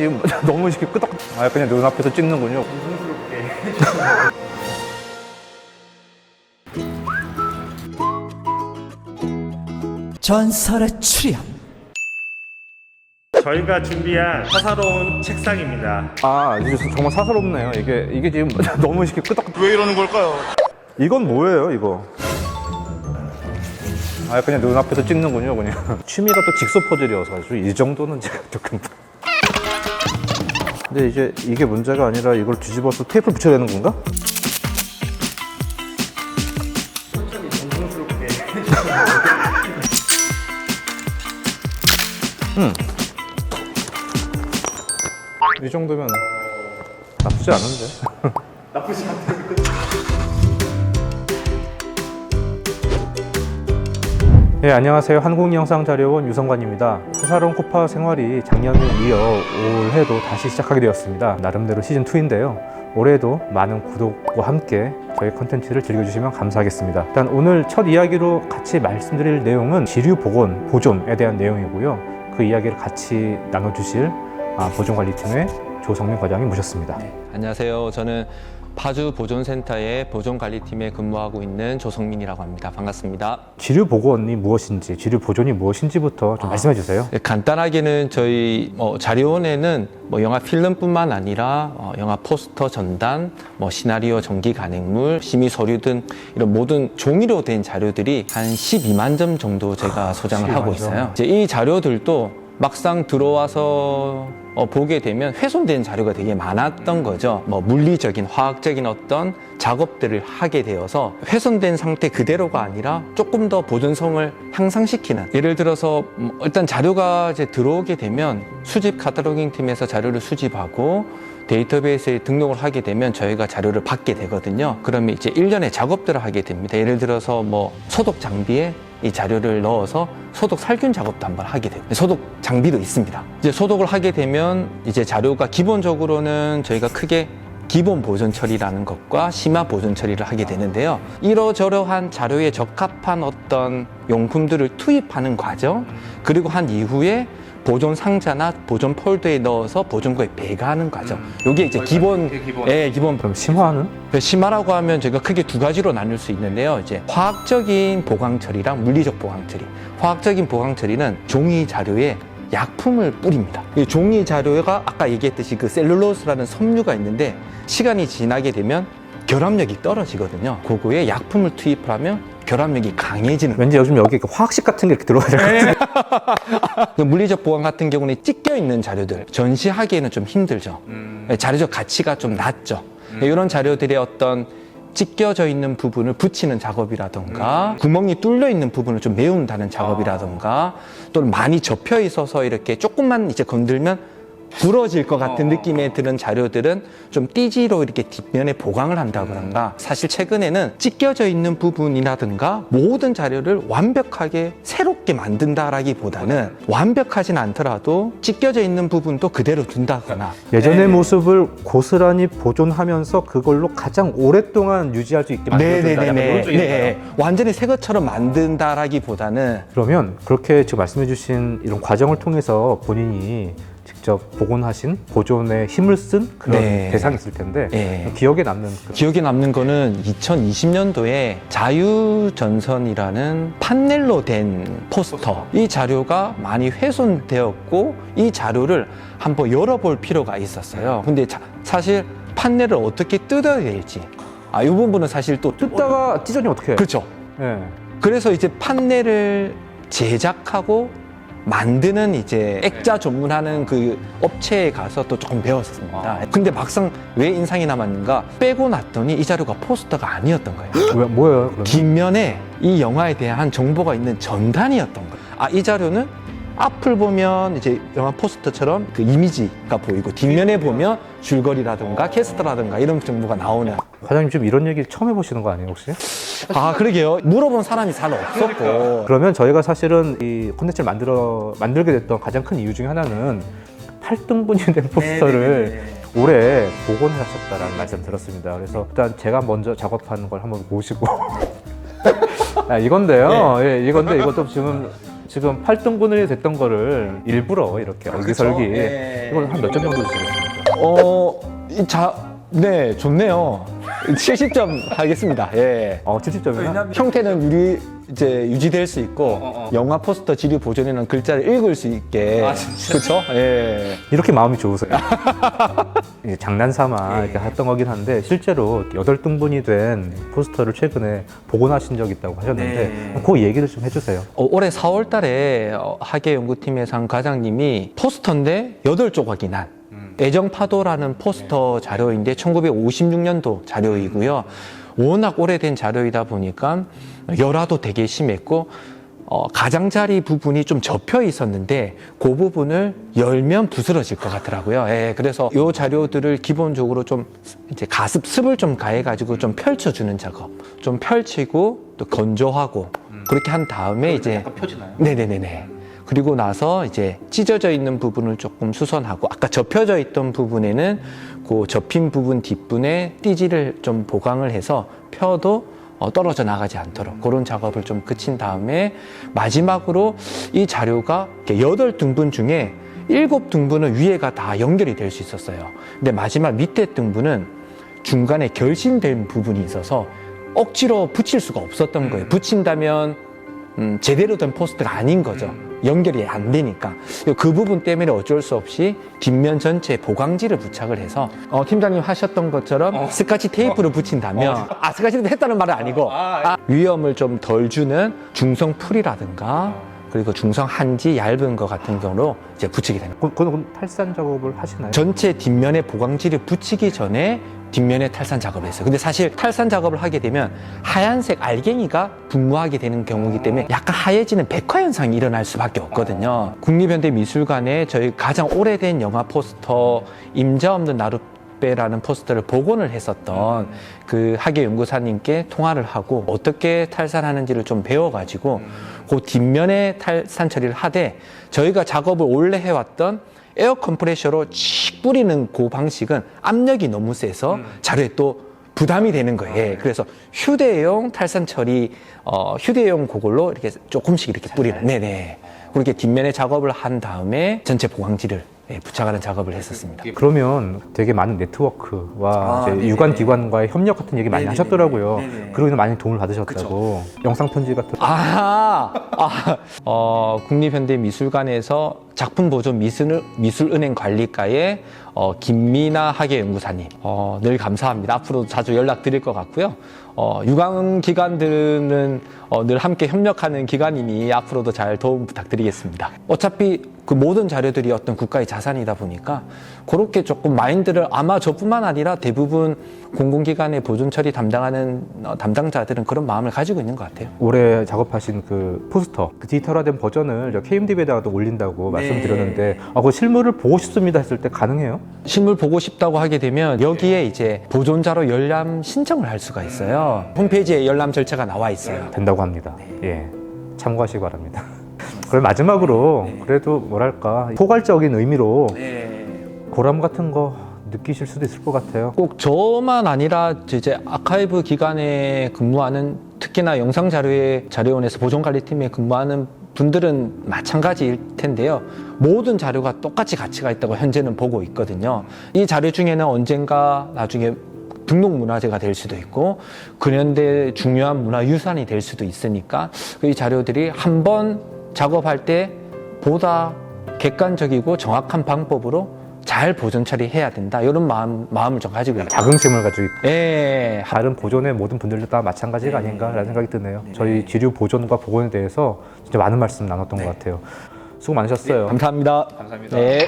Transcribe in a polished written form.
지금 너무 쉽게 끄덕. 아, 그냥 눈앞에서 찍는군요. 전설의 출연. 저희가 준비한 사사로운 책상입니다. 아, 이게 정말 사사롭네요. 이게 지금 너무 쉽게 끄덕. 왜 이러는 걸까요? 이건 뭐예요, 이거? 아, 그냥 눈앞에서 찍는군요, 그냥. 취미가 또 직소 퍼즐이어서 가지고 이 정도는 제가 또 금방. 근데 이제 이게 문제가 아니라 이걸 뒤집어서 테이프를 붙여야 되는 건가? 천천히 정성스럽게. 이 정도면 나쁘지 않은데. 나쁘지 않다. 네, 안녕하세요. 한국영상자료원 유성관입니다. 사사로운 코파 생활이 작년을 이어 올해도 다시 시작하게 되었습니다. 나름대로 시즌2인데요. 올해도 많은 구독과 함께 저희 컨텐츠를 즐겨주시면 감사하겠습니다. 일단 오늘 첫 이야기로 같이 말씀드릴 내용은 지류 복원, 보존에 대한 내용이고요. 그 이야기를 같이 나눠주실 보존관리팀의 조성민 과장이 모셨습니다. 안녕하세요. 저는 파주 보존센터의 보존관리팀에 근무하고 있는 조성민이라고 합니다. 반갑습니다. 지류 복원이 무엇인지, 지류 보존이 무엇인지부터 좀 말씀해 주세요. 간단하게는 저희 자료원에는 영화 필름뿐만 아니라 영화 포스터, 전단, 시나리오, 전기 간행물, 심의 서류 등 이런 모든 종이로 된 자료들이 한 12만 점 정도 제가 소장을 하고 있어요. 이제 이 자료들도 막상 들어와서 보게 되면 훼손된 자료가 되게 많았던 거죠. 물리적인, 화학적인 어떤 작업들을 하게 되어서 훼손된 상태 그대로가 아니라 조금 더 보존성을 향상시키는, 예를 들어서 일단 자료가 이제 들어오게 되면 수집 카탈로깅 팀에서 자료를 수집하고 데이터베이스에 등록을 하게 되면 저희가 자료를 받게 되거든요. 그러면 이제 일련의 작업들을 하게 됩니다. 예를 들어서 소독 장비에 이 자료를 넣어서 소독 살균 작업도 한번 하게 돼요. 소독 장비도 있습니다. 이제 소독을 하게 되면 이제 자료가 기본적으로는 저희가 크게 기본 보존 처리라는 것과 심화 보존 처리를 하게 되는데요. 이러저러한 자료에 적합한 어떤 용품들을 투입하는 과정, 그리고 한 이후에 보존 상자나 보존 폴더에 넣어서 보존고에 배가하는 과정. 이게 이제 기본. 그럼 심화는? 심화라고 하면 저희가 크게 두 가지로 나눌 수 있는데요. 이제 화학적인 보강 처리랑 물리적 보강 처리. 화학적인 보강 처리는 종이 자료에 약품을 뿌립니다. 이 종이 자료가 아까 얘기했듯이 그 셀룰로스라는 섬유가 있는데 시간이 지나게 되면 결합력이 떨어지거든요. 그거에 약품을 투입을 하면 결합력이 강해지는. 왠지 요즘 여기 화학식 같은 게 이렇게 들어가야 될 것 같아요. 물리적 보강 같은 경우는 찢겨 있는 자료들 전시하기에는 좀 힘들죠. 자료적 가치가 좀 낮죠. 이런 자료들의 어떤 찢겨져 있는 부분을 붙이는 작업이라던가 구멍이 뚫려 있는 부분을 좀 메운다는 작업이라던가 또는 많이 접혀 있어서 이렇게 조금만 이제 건들면 부러질 것 같은 느낌에 드는 자료들은 좀 띠지로 이렇게 뒷면에 보강을 한다던가, 사실 최근에는 찢겨져 있는 부분이라든가 모든 자료를 완벽하게 새롭게 만든다라기보다는 완벽하진 않더라도 찢겨져 있는 부분도 그대로 둔다거나 예전의 모습을 고스란히 보존하면서 그걸로 가장 오랫동안 유지할 수 있게 만든다. 네. 완전히 새 것처럼 만든다라기보다는. 그러면 그렇게 지금 말씀해 주신 이런 과정을 통해서 본인이 직접 복원하신 보존에 힘을 쓴 그런 대상이 있을 텐데 기억에 남는 기억에 남는 거는 2020년도에 자유전선이라는 판넬로 된 포스터, 이 자료가 많이 훼손되었고 이 자료를 한번 열어볼 필요가 있었어요. 근데 사실 판넬을 어떻게 뜯어야 될지 이 부분은 사실 또 뜯다가 찢어지면 어떻게 해요? 그렇죠. 그래서 이제 판넬을 제작하고 만드는 이제 액자 전문하는 그 업체에 가서 또 조금 배웠습니다. 근데 막상 왜 인상이 남았는가? 빼고 났더니 이 자료가 포스터가 아니었던 거예요. 뭐예요? 그러면? 뒷면에 이 영화에 대한 정보가 있는 전단이었던 거예요. 이 자료는 앞을 보면 이제 영화 포스터처럼 그 이미지가 보이고 뒷면에 보면 줄거리라든가 캐스터라든가 이런 정보가 나오는. 과장님 지금 이런 얘기 처음 해보시는 거 아니에요 혹시? 그러게요. 물어본 사람이 잘 없었고. 그러면 저희가 사실은 이 콘텐츠를 만들게 됐던 가장 큰 이유 중에 하나는 8등분이 된 포스터를 올해 복원하셨다라는 말씀 들었습니다. 그래서 일단 제가 먼저 작업하는 걸 한번 보시고 이건데요. 이건데 이것도 지금 지금 8등분이 됐던 거를 일부러 이렇게 얼기설기 예. 이걸 한 몇 점 정도 주시겠습니까? 네, 좋네요. 70점 하겠습니다. 예. 70점이나? 형태는 이제 유지될 수 있고 영화 포스터 지류 보존에는 글자를 읽을 수 있게 그렇죠? 예. 이렇게 마음이 좋으세요. 예, 장난삼아 이렇게 했던 거긴 한데 실제로 8등분이 된 포스터를 최근에 복원하신 적이 있다고 하셨는데 그 얘기를 좀 해주세요. 올해 4월 달에 학예연구팀에서 한 과장님이 포스터인데 8조각이 난 애정파도라는 포스터 자료인데 1956년도 자료이고요. 워낙 오래된 자료이다 보니까 열화도 되게 심했고 가장자리 부분이 좀 접혀 있었는데 그 부분을 열면 부스러질 것 같더라고요. 예, 그래서 이 자료들을 기본적으로 좀 이제 가습습을 좀 가해가지고 좀 펼쳐주는 작업, 좀 펼치고 또 건조하고 그렇게 한 다음에 이제 약간 펴지나요? 네네네네. 그리고 나서 이제 찢어져 있는 부분을 조금 수선하고 아까 접혀져 있던 부분에는 그 접힌 부분 뒷분에 띠지를 좀 보강을 해서 펴도 떨어져 나가지 않도록 그런 작업을 좀 그친 다음에 마지막으로 이 자료가 8등분 중에 7등분은 위에가 다 연결이 될 수 있었어요. 근데 마지막 밑에 등분은 중간에 결심된 부분이 있어서 억지로 붙일 수가 없었던 거예요. 붙인다면 제대로 된 포스터가 아닌 거죠. 연결이 안 되니까 그 부분 때문에 어쩔 수 없이 뒷면 전체에 보강지를 부착을 해서 팀장님 하셨던 것처럼 스카치 테이프를 붙인다면 스카치 테이프 했다는 말은 아니고 위험을 좀 덜 주는 중성 풀이라든가 그리고 중성 한지 얇은 거 같은 경우로 이제 붙이게 됩니다. 그건 탈산 작업을 하시나요? 전체 뒷면에 보강지를 붙이기 전에 뒷면에 탈산 작업을 했어요. 근데 사실 탈산 작업을 하게 되면 하얀색 알갱이가 분무하게 되는 경우이기 때문에 약간 하얘지는 백화 현상이 일어날 수밖에 없거든요. 국립현대미술관에 저희 가장 오래된 영화 포스터 임자 없는 나룻배라는 포스터를 복원을 했었던 그 학예연구사님께 통화를 하고 어떻게 탈산하는지를 좀 배워가지고 그 뒷면에 탈산 처리를 하되 저희가 작업을 원래 해왔던 에어 컴프레셔로 칙 뿌리는 그 방식은 압력이 너무 세서 자료에 또 부담이 되는 거예요. 그래서 휴대용 탈산 처리, 휴대용 그걸로 이렇게 조금씩 이렇게 뿌리는. 네네. 그렇게 뒷면에 작업을 한 다음에 전체 보강지를 부착하는 작업을 했었습니다. 그러면 되게 많은 네트워크와 이제 유관기관과의 협력 같은 얘기 많이 하셨더라고요. 그러고 많이 도움을 받으셨다고. 영상편지 같은. 국립현대미술관에서 작품보존 미술은행 관리과의 김미나 학예연구사님 늘 감사합니다. 앞으로도 자주 연락드릴 것 같고요. 유관기관들은 늘 함께 협력하는 기관이니 앞으로도 잘 도움 부탁드리겠습니다. 어차피 그 모든 자료들이 어떤 국가의 자산이다 보니까 그렇게 조금 마인드를 아마 저뿐만 아니라 대부분 공공기관의 보존 처리 담당하는 담당자들은 그런 마음을 가지고 있는 것 같아요. 올해 작업하신 그 포스터, 그 디지털화된 버전을 저 KMDB에다가도 올린다고 말씀드렸는데 그 실물을 보고 싶습니다 했을 때 가능해요? 실물 보고 싶다고 하게 되면 여기에 이제 보존자로 열람 신청을 할 수가 있어요. 홈페이지에 열람 절차가 나와 있어요. 된다고 합니다. 예, 참고하시기 바랍니다. 그럼 마지막으로 그래도 뭐랄까 포괄적인 의미로 보람 같은 거 느끼실 수도 있을 것 같아요. 꼭 저만 아니라 이제 아카이브 기관에 근무하는 특히나 영상자료원에서 보존관리팀에 근무하는 분들은 마찬가지일 텐데요. 모든 자료가 똑같이 가치가 있다고 현재는 보고 있거든요. 이 자료 중에는 언젠가 나중에 등록문화재가 될 수도 있고 근현대 중요한 문화유산이 될 수도 있으니까 이 자료들이 한번 작업할 때 보다 객관적이고 정확한 방법으로 잘 보존 처리해야 된다. 이런 마음을 좀 가지고 있어요. 자긍심을 가지고 있고 예. 다른 보존의 모든 분들도 다 마찬가지가 아닌가라는 생각이 드네요. 저희 지류 보존과 복원에 대해서 진짜 많은 말씀 나눴던 것 같아요. 수고 많으셨어요. 감사합니다. 감사합니다. 네.